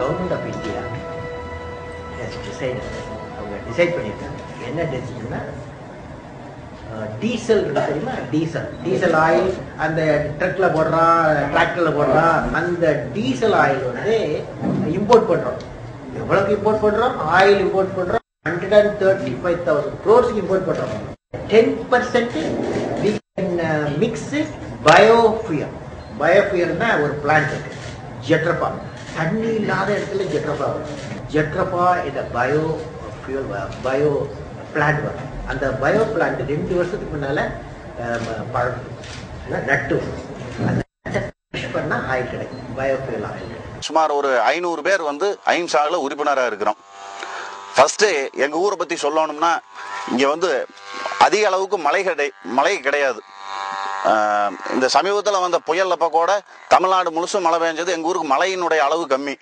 Government of India அவங்க decide பண்ணியிருக்காங்க. என்ன டெசிஷன்னா, டீசல் தெரியுமா, டீசல் ஆயில் அந்த ட்ரக்ல போடுறான், டிராக்டர்ல போடுறான், அந்த டீசல் ஆயில் வந்து இம்போர்ட் பண்றோம். எவ்வளவுக்கு இம்போர்ட் பண்றோம்? ஆயில் இம்போர்ட் பண்றோம் 135,000 crores இம்போர்ட் பண்றோம். 10% we can mix biofuel. பயோஃபியல்னா ஒரு பிளான்ட் இருக்கு, ஜெட்ரபா. தண்ணி இல்லாத இடத்துல ஜெட்ரபா வரும். ஜெட்ரபா இந்த பயோஃபியூல் பயோ பிளான்ட் வரும். அந்த பயோ பிளான்ட் 2 வருஷத்துக்கு முன்னால நட்டு பண்ணா ஆயில் கிடைக்கும், பயோஃபியூல் ஆயில். சுமார் ஒரு 500 பேர் வந்து அஹிம்சாவில் உறுப்பினராக இருக்கிறோம். ஃபர்ஸ்ட் எங்க ஊரை பத்தி சொல்லணும்னா, இங்க வந்து அதிக அளவுக்கு மழை கிடையாது. இந்த சமீபத்தில் வந்த புயல்லப்ப கூட தமிழ்நாடு முழுசும் மழை பெஞ்சது. எங்க ஊருக்கு மழையினுடைய அளவு கம்மி.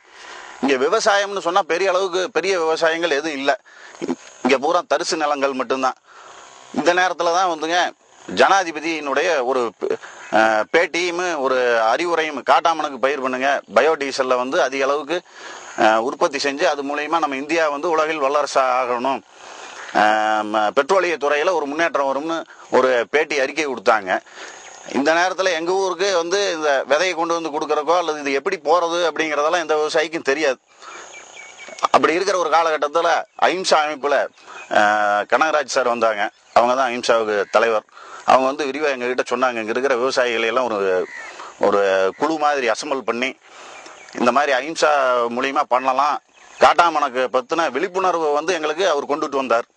இங்க விவசாயம்னு சொன்னா பெரிய அளவுக்கு பெரிய விவசாயங்கள் எதுவும் இல்லை. இங்க பூரா தரிசு நிலங்கள் மட்டும்தான். இந்த நேரத்துல தான் வந்துங்க ஜனாதிபதியினுடைய ஒரு பேட்டியும் ஒரு அறிவுரையும், காட்டாமணக்கு பயிர் பண்ணுங்க, பயோடீசல்ல வந்து அதிக அளவுக்கு உற்பத்தி செஞ்சு அது மூலயமா நம்ம இந்தியா வந்து உலகில் வல்லரசு ஆகணும், பெட்ரோலிய துறையில ஒரு முன்னேற்றம் வரும்னு ஒரு பேட்டி அறிக்கை கொடுத்தாங்க. இந்த நேரத்தில் எங்க ஊருக்கு வந்து இந்த விதையை கொண்டு வந்து கொடுக்கறக்கோ அல்லது இது எப்படி போறது அப்படிங்கிறதெல்லாம் எந்த விவசாயிக்கும் தெரியாது. அப்படி இருக்கிற ஒரு காலகட்டத்தில் அஹிம்சா அமைப்புல கனகராஜ் சார் வந்தாங்க. அவங்க தான் அஹிம்சாவுக்கு தலைவர். அவங்க வந்து விரிவாக எங்ககிட்ட சொன்னாங்க, இங்க இருக்கிற விவசாயிகளை எல்லாம் ஒரு குழு மாதிரி அசம்பிள் பண்ணி இந்த மாதிரி அஹிம்சா மூலியமா பண்ணலாம், காட்டாமணக்கு பத்தின விழிப்புணர்வு வந்து எங்களுக்கு அவர் கொண்டுட்டு வந்தார்.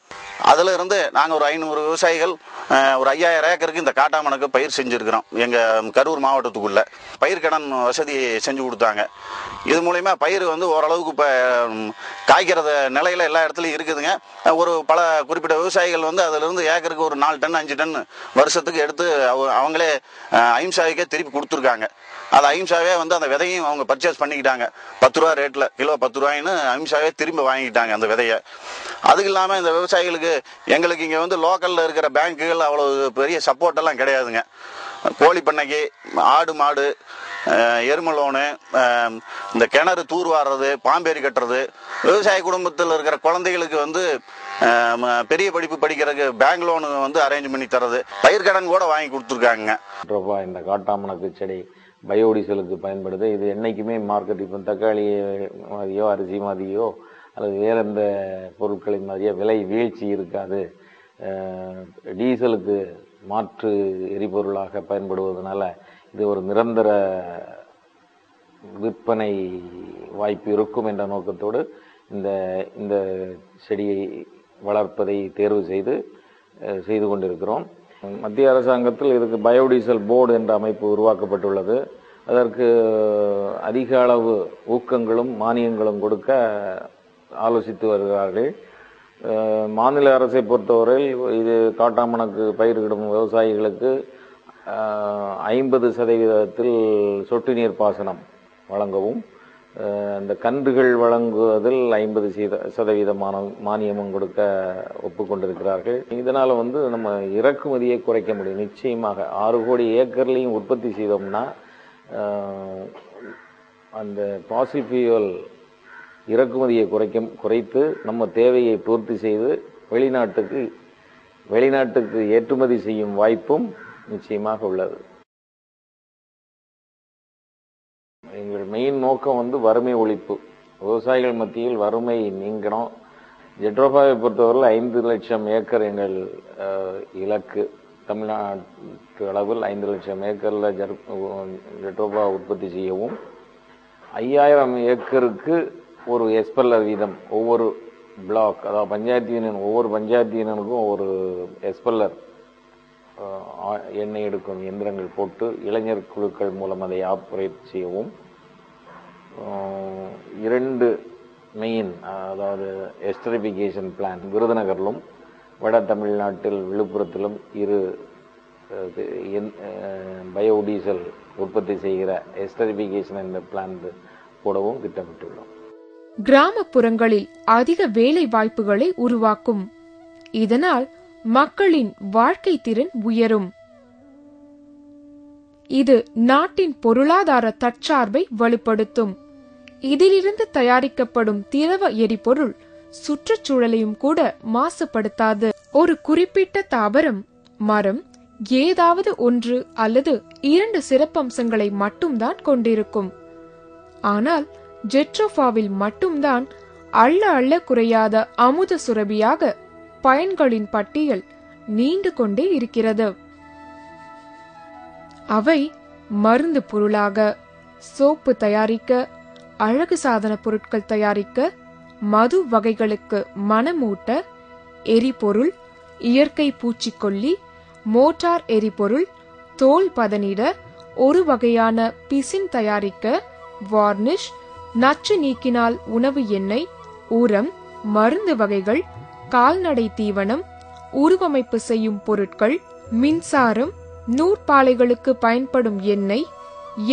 அதுல இருந்து நாங்க ஒரு 500 விவசாயிகள் ஒரு 5000 ஏக்கருக்கு இந்த காட்டாமணக்கு பயிர் செஞ்சிருக்கிறோம். எங்க கரூர் மாவட்டத்துக்குள்ள பயிர்க்கடன் வசதி செஞ்சு கொடுத்தாங்க. இது மூலயமா பயிர் வந்து ஓரளவுக்கு இப்ப காய்க்கிறத நிலையில எல்லா இடத்துலயும் இருக்குதுங்க. ஒரு பல குறிப்பிட்ட விவசாயிகள் வந்து அதுல இருந்து ஏக்கருக்கு ஒரு 4 டன் 5 டன் வருஷத்துக்கு எடுத்து அவங்களே அஹிம்சாவுக்கே திருப்பி கொடுத்துருக்காங்க. அது அஹிம்சாவே வந்து அந்த விதையும் அவங்க பர்ச்சேஸ் பண்ணிக்கிட்டாங்க. 10 ரூபா ரேட்ல, கிலோ 10 ரூபாய்ன்னு அஹிம்சாவே திரும்ப வாங்கிட்டாங்க அந்த விதையை. அதுக்கு இல்லாம இந்த விவசாயிகளுக்கு எங்களுக்கு இங்க வந்து லோக்கல்ல இருக்கிற பேங்குகள் அவ்வளவு பெரிய சப்போர்ட் எல்லாம் கிடையாதுங்க. கோழி பண்ணைக்கு, ஆடு மாடு, எருமை லோனு, இந்த கிணறு தூர்வாடுறது, பாம்பேரி கட்டுறது, விவசாய குடும்பத்தில் இருக்கிற குழந்தைகளுக்கு வந்து பெரிய படிப்பு படிக்கிறதுக்கு பேங்க் லோனு வந்து அரேஞ்ச் பண்ணி தரது, பயிர்க்கடன் கூட வாங்கி கொடுத்துருக்காங்க. இந்த காட்டாமணக்கு செடி பயோடீசலுக்கு பயன்படுது. இது என்னைக்குமே மார்க்கெட், இப்போ தக்காளி மாதிரியோ அரிசி மாதிரியோ அல்லது வேற எந்த பொருட்களின் மாதிரியோ விலை வீழ்ச்சி இருக்காது. டீசலுக்கு மாற்று எரிபொருளாக பயன்படுவதனால இது ஒரு நிரந்தர விற்பனை வாய்ப்பு இருக்கும் என்ற நோக்கத்தோடு இந்த செடியை வளர்ப்பதை தேர்வு செய்து கொண்டிருக்கிறோம். மத்திய அரசாங்கத்தில் இதுக்கு பயோடீசல் போர்டு என்ற அமைப்பு உருவாக்கப்பட்டுள்ளது. அதற்கு அதிக அளவு ஊக்கங்களும் மானியங்களும் கொடுக்க ஆலோசித்து வருகிறார்கள். மாநில அரசை பொறுத்தவரையில் இது காட்டாமணக்கு பயிரிடும் விவசாயிகளுக்கு 50% சொட்டு நீர் பாசனம் வழங்கவும், இந்த கன்றுகள் வழங்குவதில் 50% மானியமும் கொடுக்க ஒப்புக்கொண்டிருக்கிறார்கள். இதனால வந்து நம்ம இறக்குமதியை குறைக்க முடியும். நிச்சயமாக 6 கோடி ஏக்கர்லையும் உற்பத்தி செய்தோம்னா அந்த பாசில் ஃபியூவல் இறக்குமதியை குறைத்து நம்ம தேவையை பூர்த்தி செய்து வெளிநாட்டுக்கு ஏற்றுமதி செய்யும் வாய்ப்பும் நிச்சயமாக உள்ளது. எங்கள் மெயின் நோக்கம் வந்து வறுமை ஒழிப்பு, விவசாயிகள் மத்தியில் வறுமை நீங்கணும். ஜெட்ரோபாவை பொறுத்தவரையில் 5 லட்சம் ஏக்கர் எங்கள் இலக்கு. தமிழ்நாட்டு அளவில் 5 லட்சம் ஏக்கரில் ஜெட்ரோபா உற்பத்தி செய்யவும், 5000 ஏக்கருக்கு ஒரு எஸ்பெல்லர் வீதம் ஒவ்வொரு பிளாக், அதாவது பஞ்சாயத்து யூனியன், ஒவ்வொரு பஞ்சாயத்து யூனியனுக்கும் ஒரு எஸ்பெல்லர் எண்ணெய் எடுக்கும் இயந்திரங்கள் போட்டு இளைஞர் குழுக்கள் மூலம் அதை ஆப்ரேட் செய்யவும், 2 மெயின், அதாவது எஸ்டரிஃபிகேஷன் பிளான் விருதுநகரிலும் வட தமிழ்நாட்டில் விழுப்புரத்திலும் 2 பயோடீசல் உற்பத்தி செய்கிற எஸ்டரிஃபிகேஷன் என்ற பிளான் போடவும் திட்டமிட்டுள்ளோம். கிராமப்புறங்களில் அதிக வேலை வாய்ப்புகளை உருவாக்கும். இதனால் மக்களின் வாழ்க்கை திறன் உயரும். இது நாட்டின் பொருளாதார தற்சார்பை வலுப்படுத்தும். இதிலிருந்து தயாரிக்கப்படும் திரவ எரிபொருள் சுற்றுச்சூழலையும் கூட மாசுபடுத்தாது. ஒரு குறிப்பிட்ட தாவரம், மரம் ஏதாவது ஒன்று அல்லது 2 சிறப்பம்சங்களை மட்டும்தான் கொண்டிருக்கும். ஆனால் ஜெட்ரோஃபாவில் மட்டும்தான் அள்ள அள்ள குறையாத அமுத சுரபியாக பயன்களின் பட்டியல் நீண்டு கொண்டே இருக்கிறது. அவை மருந்து பொருளாக, சோப்பு தயாரிக்க, அழகு சாதன பொருட்கள் தயாரிக்க, மது வகைகளுக்கு மணமூட்ட, எரிபொருள், இயற்கை பூச்சிக்கொல்லி, மோட்டார் எரிபொருள், தோல் பதனிட, ஒரு வகையான பிசின் தயாரிக்க, வார்னிஷ், நச்சு நீக்கினால் உணவு எண்ணெய், உரம், மருந்து வகைகள், கால்நடை தீவனம், உருவமைப்பு செய்யும் பொருட்கள், மின்சாரம், நூற்பாலைகளுக்கு பயன்படும் எண்ணெய்,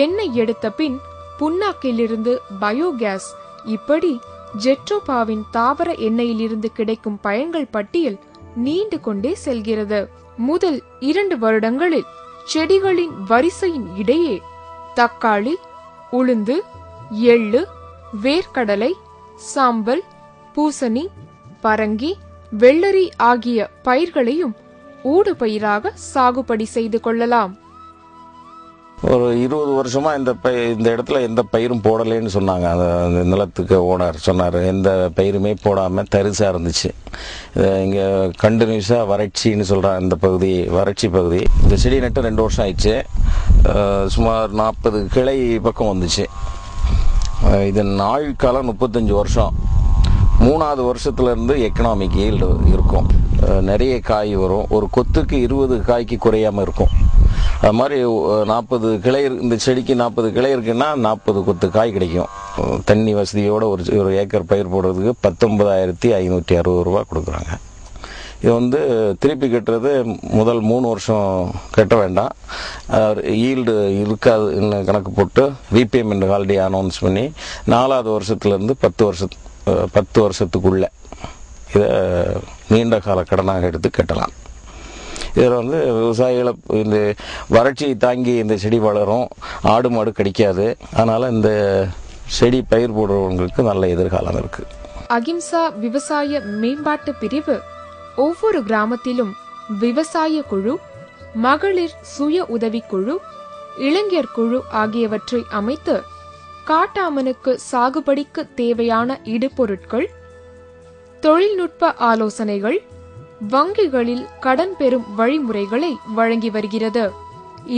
எண்ணெய் எடுத்த பின் புண்ணாக்கிலிருந்து பயோகேஸ், இப்படி ஜெட்ரோபாவின் தாவர எண்ணெயிலிருந்து கிடைக்கும் பயன்கள் பட்டியல் நீண்டு கொண்டே செல்கிறது. முதல் 2 வருடங்களில் செடிகளின் வரிசையின் இடையே தக்காளி, உளுந்து, எள்ளு, வேர்க்கடலை, சாம்பல், பூசணி, பரங்கி, வெள்ளரி ஆகிய பயிர்களையும் ஊடு பயிராக சாகுபடி செய்து கொள்ளலாம். ஒரு 20 வருஷமா இந்த இடத்துல எந்த பயிரும் போடலைன்னு சொன்னாங்க. அந்த நிலத்துக்கு ஓனர் சொன்னார், எந்த பயிருமே போடாம தரிசா இருந்துச்சு. இங்க கண்டினியூஸா வறட்சின்னு சொல்றாங்க. இந்த பகுதி வறட்சி பகுதி. இந்த செடி நட்டு 2 வருஷம் ஆயிடுச்சு. சுமார் 40 கிளை பக்கம் வந்துச்சு. இதன் ஆயுட்காலம் 35 வருஷம். 3வது வருஷத்துல இருந்து எக்கனாமிக் ஈல்டு இருக்கும். நிறைய காய் வரும். ஒரு கொத்துக்கு 20 காய்க்கு குறையாம இருக்கும். அது மாதிரி 40 கிளை, இந்த செடிக்கு 40 கிளை இருக்குன்னா 40 கொத்து காய் கிடைக்கும். தண்ணி வசதியோட ஒரு ஏக்கர் பயிர் போடுறதுக்கு 19,560 ரூபா கொடுக்குறாங்க. இது திருப்பி கட்டுறது முதல் 3 வருஷம் கட்ட வேண்டாம். ஈல்டு இருக்காதுன்னு கணக்கு போட்டு ரீபேமெண்ட் ஆல்ரெடி அனௌன்ஸ் பண்ணி 4வது வருஷத்துலேருந்து 10 வருஷத்துக்குள்ள இதை நீண்ட கால கடனாக எடுத்து கட்டலாம். இதில் விவசாயிகளை இந்த வறட்சியை தாங்கி இந்த செடி வளரும். ஆடு மாடு கிடைக்காது. அதனால இந்த செடி பயிர் போடுறவங்களுக்கு நல்ல எதிர்காலம் இருக்கு. அகிம்சா விவசாய மேம்பாட்டு பிரிவு ஒவ்வொரு கிராமத்திலும் விவசாய குழு, மகளிர் சுய உதவிக்குழு, இளைஞர் குழு ஆகியவற்றை அமைத்து காட்டாமனுக்கு சாகுபடிக்கு தேவையான இடுபொருட்கள், தொழில்நுட்ப ஆலோசனைகள், வங்கிகளில் கடன் பெறும் வழிமுறைகளை வழங்கி வருகிறது.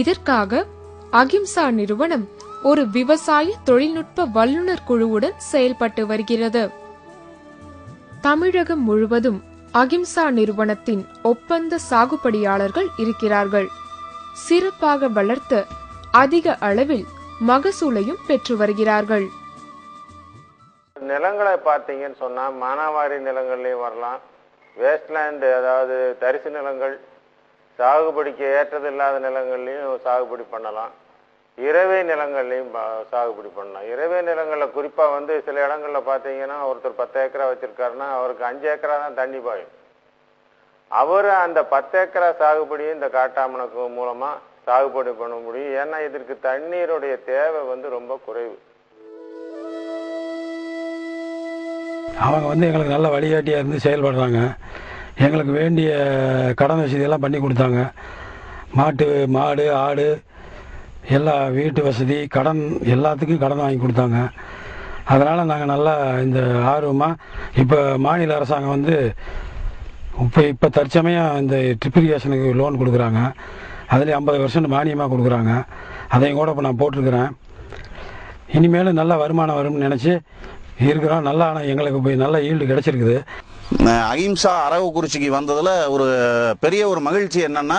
இதற்காக அகிம்சா நிறுவனம் ஒரு விவசாய தொழில்நுட்ப வல்லுநர் குழுவுடன் செயல்பட்டு வருகிறது. தமிழகம் முழுவதும் அகிம்சா நிறுவனத்தின் ஒப்பந்த சாகுபடியாளர்கள் இருக்கிறார்கள். சிறப்பாக வளர்த்து அதிக அளவில் மகசூலையும் பெற்று வருகிறார்கள். நிலங்களை பார்த்தீங்கன்னு சொன்னா மானாவாரி நிலங்கள்லயும் வரலாம், வேஸ்ட்லேண்ட் அதாவது தரிசு நிலங்கள், சாகுபடிக்கு ஏற்றதில்லாத நிலங்கள்லையும் சாகுபடி பண்ணலாம். இரவே நிலங்கள்லையும் சாகுபடி பண்ணலாம். இரவே நிலங்களில் குறிப்பாக சில இடங்களில் பார்த்தீங்கன்னா ஒருத்தர் 10 ஏக்கரா வச்சிருக்காருன்னா அவருக்கு 5 ஏக்கரா தான் தண்ணி பாயும். அவர் அந்த 10 ஏக்கரா சாகுபடியை இந்த காட்டாமணக்கு மூலமாக சாகுபடி பண்ண முடியும். ஏன்னா இதற்கு தண்ணீருடைய தேவை ரொம்ப குறைவு. அவங்க எங்களுக்கு நல்ல வழிகாட்டியாக இருந்து செயல்படுறாங்க. எங்களுக்கு வேண்டிய கடன் வசதியெல்லாம் பண்ணி கொடுத்தாங்க. மாடு, ஆடு எல்லா வீட்டு வசதி, கடன் எல்லாத்துக்கும் கடன் வாங்கி கொடுத்தாங்க. அதனால் நாங்கள் நல்லா இந்த ஆர்வமாக இப்போ மாநில அரசாங்கம் இப்போ தற்சமயம் இந்த ட்ரிப் இரிகேஷனுக்கு லோன் கொடுக்குறாங்க. அதுலேயும் 50% மானியமாக கொடுக்குறாங்க. அதையும் கூட இப்போ நான் போட்டிருக்கிறேன். இனிமேலும் நல்ல வருமானம் வரும்னு நினச்சி இருக்கிறோம். நல்லா ஆனால் எங்களுக்கு போய் நல்ல ஈல்டு கிடச்சிருக்குது. அகிம்சா அரவக்குறிச்சிக்கு வந்ததில் ஒரு பெரிய ஒரு மகிழ்ச்சி என்னன்னா,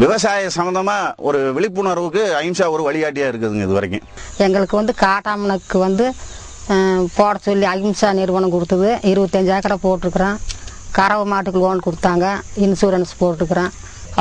விவசாய சம்பந்தமா ஒரு விழிப்புணர்வுக்கு அகிம்சா ஒரு வழிகாட்டியா இருக்குதுங்க. இது வரைக்கும் எங்களுக்கு காட்டாமனுக்கு போட சொல்லி அகிம்சா நிறுவனம் கொடுத்தது. 25 ஏக்கரை போட்டிருக்கிறேன். கறவை மாட்டுக்கு லோன் கொடுத்தாங்க. இன்சூரன்ஸ் போட்டுக்கிறேன்.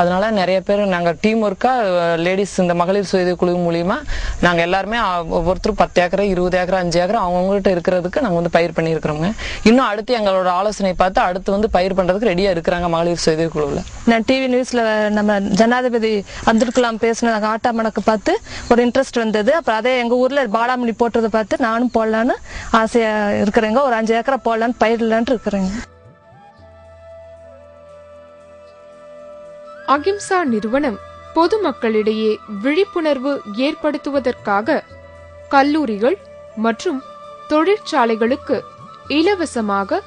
அதனால நிறைய பேர் நாங்கள் டீம் ஒர்க்காக லேடிஸ் இந்த மகளிர் சுய குழு மூலியமா நாங்கள் எல்லாருமே ஒவ்வொருத்தரும் 10 ஏக்கர் 20 ஏக்கர் 5 ஏக்கர் அவங்கவுங்ககிட்ட இருக்கிறதுக்கு நாங்கள் வந்து பயிர் பண்ணியிருக்கிறோங்க. இன்னும் அடுத்து எங்களோட ஆலோசனை பார்த்து அடுத்து வந்து பயிர் பண்ணுறதுக்கு ரெடியாக இருக்கிறாங்க மகளிர் சுய குழுவில். நான் டிவி நியூஸில் நம்ம ஜனாதிபதி அப்துல் கலாம் பேசின காட்டாமணக்கு பார்த்து ஒரு இன்ட்ரெஸ்ட் வந்தது. அப்புறம் அதே எங்கள் ஊரில் பாடாமணி போட்டதை பார்த்து நானும் போடலான்னு ஆசையாக இருக்கிறேங்க. ஒரு 5 ஏக்கரை போடலான்னு பயிரிடலான்ட்டு இருக்கிறேங்க. அகிம்சா நிறுவனம் பொதுமக்களிடையே விழிப்புணர்வு ஏற்படுத்துவதற்காக கல்லூரிகள் மற்றும் தொழிற்சாலைகளுக்கு இலவசமாக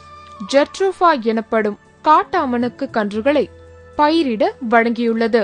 ஜெட்ரோஃபா எனப்படும் காட்டாமணக்கு கன்றுகளை பயிரிட வழங்கியுள்ளது.